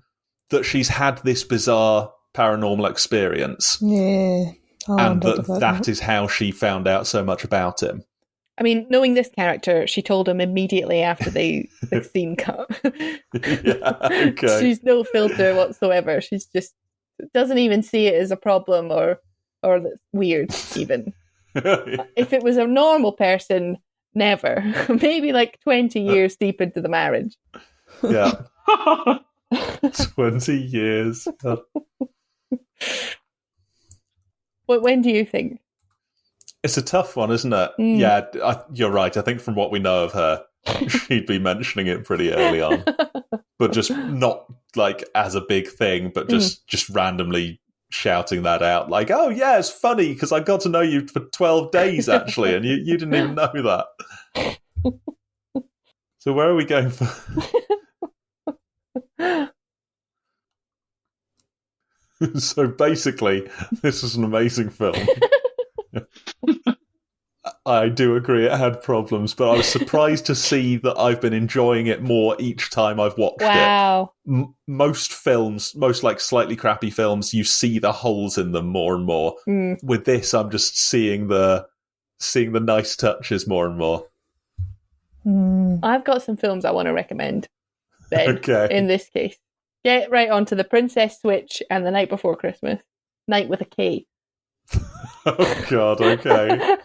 that she's had this bizarre paranormal experience? Yeah. And that is how she found out so much about him. I mean, knowing this character, she told him immediately after the scene cut. Yeah, okay. She's no filter whatsoever. She's just doesn't even see it as a problem or or that's weird, even. If it was a normal person, never. Maybe like 20 years deep into the marriage. Yeah. 20 years. When do you think? It's a tough one, isn't it? Yeah, you're right. I think from what we know of her, she'd be mentioning it pretty early on. But just not like as a big thing, but just randomly shouting that out. Like, oh yeah, it's funny because I got to know you for 12 days actually, and you didn't even know that. So where are we going for... So basically, this is an amazing film. I do agree it had problems, but I was surprised to see that I've been enjoying it more each time I've watched it. Most films, most like slightly crappy films, you see the holes in them more and more. With this, I'm just seeing the nice touches more and more. I've got some films I want to recommend, Ben, okay. In this case. Get right onto The Princess Switch and The Night Before Christmas. Night with a K. Oh, God, okay.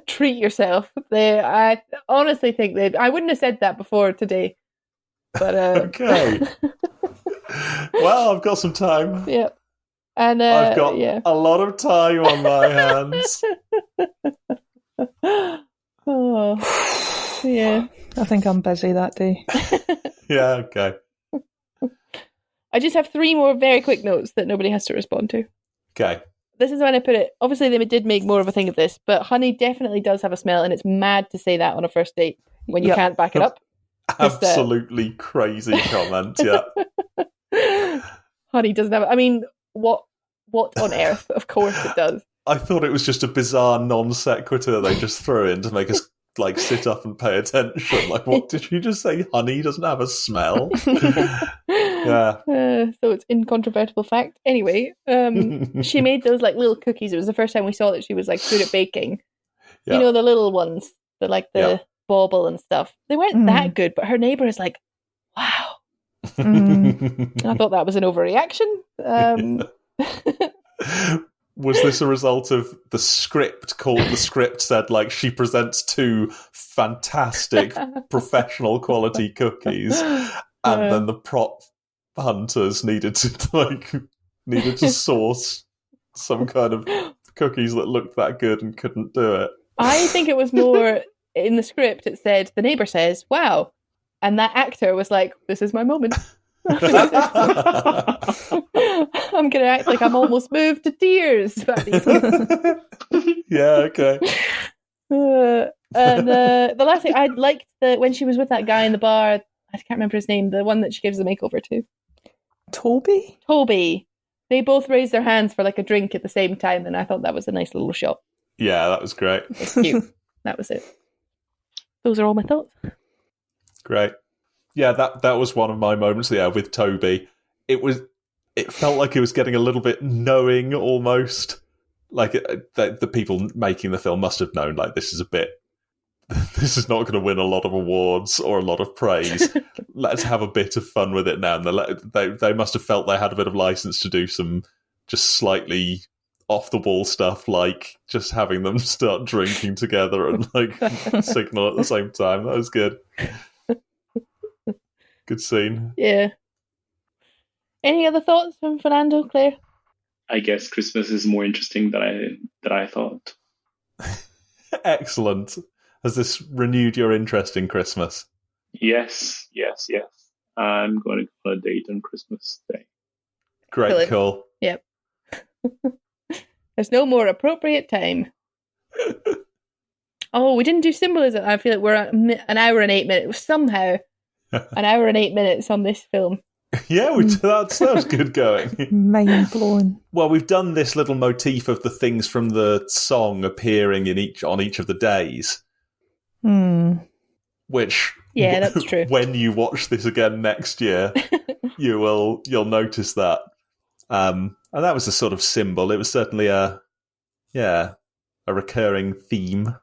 Treat yourself. I honestly think that I wouldn't have said that before today. But okay. Well, I've got some time. Yep. And I've got a lot of time on my hands. Oh, yeah. I think I'm busy that day. Yeah, okay. I just have 3 more very quick notes that nobody has to respond to. Okay. This is when I put it. Obviously, they did make more of a thing of this, but honey definitely does have a smell, and it's mad to say that on a first date when you can't back it up. Absolutely crazy comment, yeah. Honey doesn't have... I mean, what on earth? Of course it does. I thought it was just a bizarre non sequitur they just threw in to make us like sit up and pay attention. Like, what did you just say? Honey doesn't have a smell? Yeah. So it's incontrovertible fact. Anyway, she made those like little cookies. It was the first time we saw that she was like good at baking. Yeah. You know, the little ones, the bauble and stuff. They weren't that good, but her neighbour is like, wow. I thought that was an overreaction. Was this a result of the script said, like, she presents 2 fantastic professional quality cookies, and then the prop hunters needed to source some kind of cookies that looked that good and couldn't do it? I think it was more in the script. It said, the neighbour says, wow. And that actor was like, this is my moment. I'm going to act like I'm almost moved to tears. Yeah, okay. And the last thing, I liked when she was with that guy in the bar, I can't remember his name, the one that she gives the makeover to. Toby. They both raised their hands for like a drink at the same time, and I thought that was a nice little shot. Yeah, that was great. It's cute. That was it. Those are all my thoughts. Great. Yeah, that was one of my moments. Yeah, with Toby, it felt like it was getting a little bit knowing almost. Like the people making the film must have known, like, this is not going to win a lot of awards or a lot of praise. Let's have a bit of fun with it now. And they must have felt they had a bit of license to do some just slightly off the wall stuff, like just having them start drinking together and like signal at the same time. That was good. Good scene. Yeah. Any other thoughts from Fernando, Claire? I guess Christmas is more interesting than I thought. Excellent. Has this renewed your interest in Christmas? Yes. I'm going to go on a date on Christmas Day. Great call. Yep. There's no more appropriate time. Oh, we didn't do symbolism. I feel like we're at an hour and 8 minutes. Somehow, an hour and 8 minutes on this film. Yeah, that sounds good going. Mind blowing. Well, we've done this little motif of the things from the song appearing on each of the days. Which, yeah, that's true. When you watch this again next year, you'll notice that. And that was a sort of symbol. It was certainly a recurring theme.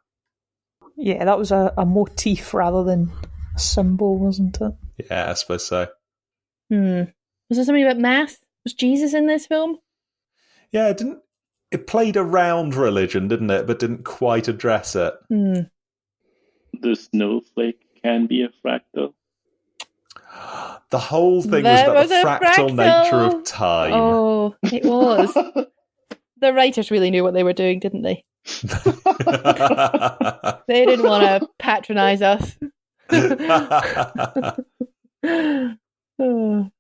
Yeah, that was a motif rather than a symbol, wasn't it? Yeah, I suppose so. Was there something about mass? Was Jesus in this film? Yeah, it played around religion, didn't it? But didn't quite address it. Mm. The snowflake can be a fractal. The whole thing was about the fractal nature of time. Oh, it was. The writers really knew what they were doing, didn't they? They didn't want to patronise us. Oh,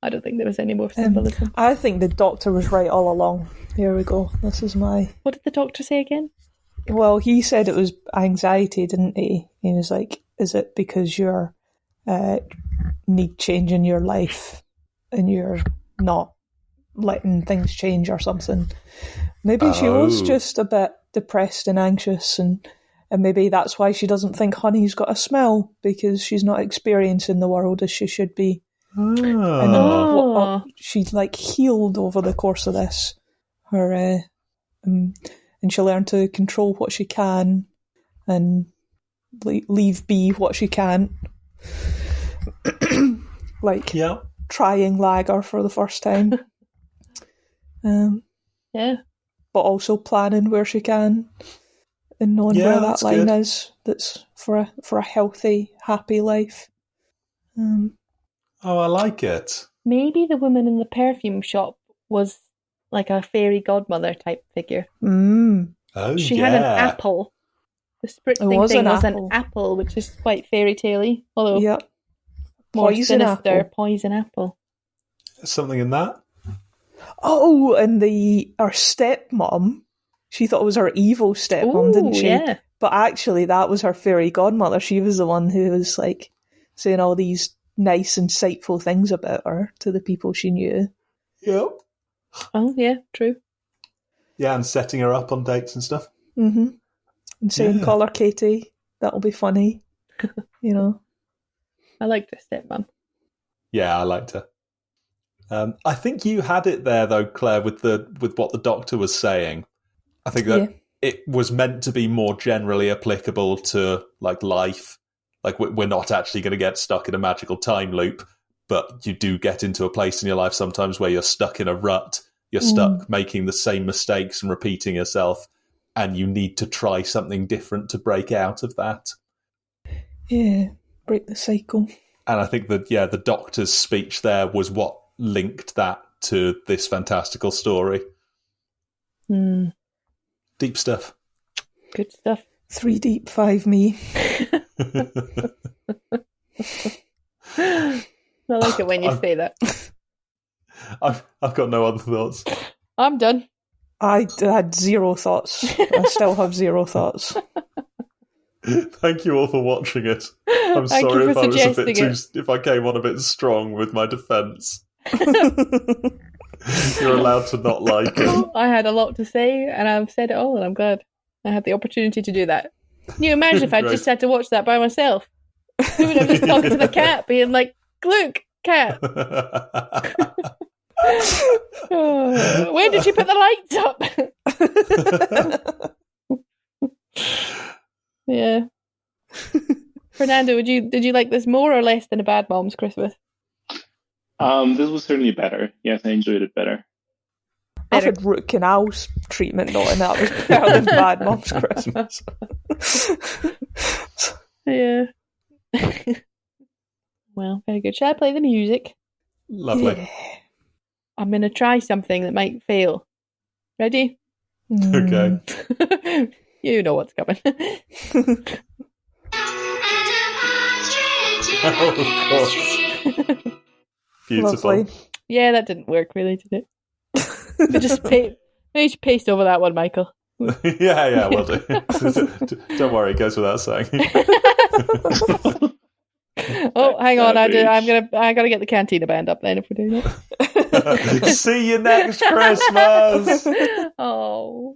I don't think there was any more symbolism. I think the Doctor was right all along. Here we go. This is my... What did the Doctor say again? Well, he said it was anxiety, didn't he? He was like, is it because you're need change in your life and you're not letting things change or something? Maybe she was just a bit depressed and anxious, and maybe that's why she doesn't think Honey's got a smell, because she's not experiencing the world as she should be. And she's like healed over the course of this. Her and she learned to control what she can and leave be what she can't. Like trying lager for the first time. Yeah. But also planning where she can and knowing where that line is. That's for a healthy, happy life. I like it. Maybe the woman in the perfume shop was like a fairy godmother type figure. Oh, she had an apple. The spritzing thing was an apple, which is quite fairy tale-y, although more poison sinister. apple. Poison apple. Something in that. Oh, and our stepmom, she thought it was her evil stepmom, didn't she? Yeah. But actually, that was her fairy godmother. She was the one who was like saying all these nice, insightful things about her to the people she knew. Yep. Oh, yeah, true. Yeah, and setting her up on dates and stuff. Mm-hmm. And saying, call her Katie. That'll be funny. You know. I liked her stepmom. Yeah, I liked her. I think you had it there, though, Claire, with what the Doctor was saying. I think that it was meant to be more generally applicable to like life. Like, we're not actually going to get stuck in a magical time loop, but you do get into a place in your life sometimes where you're stuck in a rut. You're stuck making the same mistakes and repeating yourself, and you need to try something different to break out of that. Yeah, break the cycle. And I think that, the Doctor's speech there was what linked that to this fantastical story. Deep stuff. Good stuff. 3 deep, 5 me. I like it when you say that. I've got no other thoughts. I'm done. I had 0 thoughts. I still have 0 thoughts. Thank you all for watching it. I'm sorry if I was a bit if I came on a bit strong with my defence. You're allowed to not like it. I had a lot to say, and I've said it all, and I'm glad I had the opportunity to do that. Can you imagine if I just had to watch that by myself? Who would have just talked to the cat, being like, "Look, cat." Where did you put the lights up? Yeah. Fernando, did you like this more or less than a Bad Moms Christmas? This was certainly better. Yes, I enjoyed it better. I've had root canal treatment, not, and that was better than Bad Moms Christmas. Yeah. Well, very good. Shall I play the music? Lovely. Yeah. I'm going to try something that might fail. Ready? Okay. You know what's coming. Oh, of course. Beautiful. Lovely. Yeah, that didn't work really, did it? But just paste over that one, Michael. Yeah, will do. Don't worry, it goes without saying. Oh, hang on, I gotta get the Cantina band up then if we're doing that. See you next Christmas. Oh.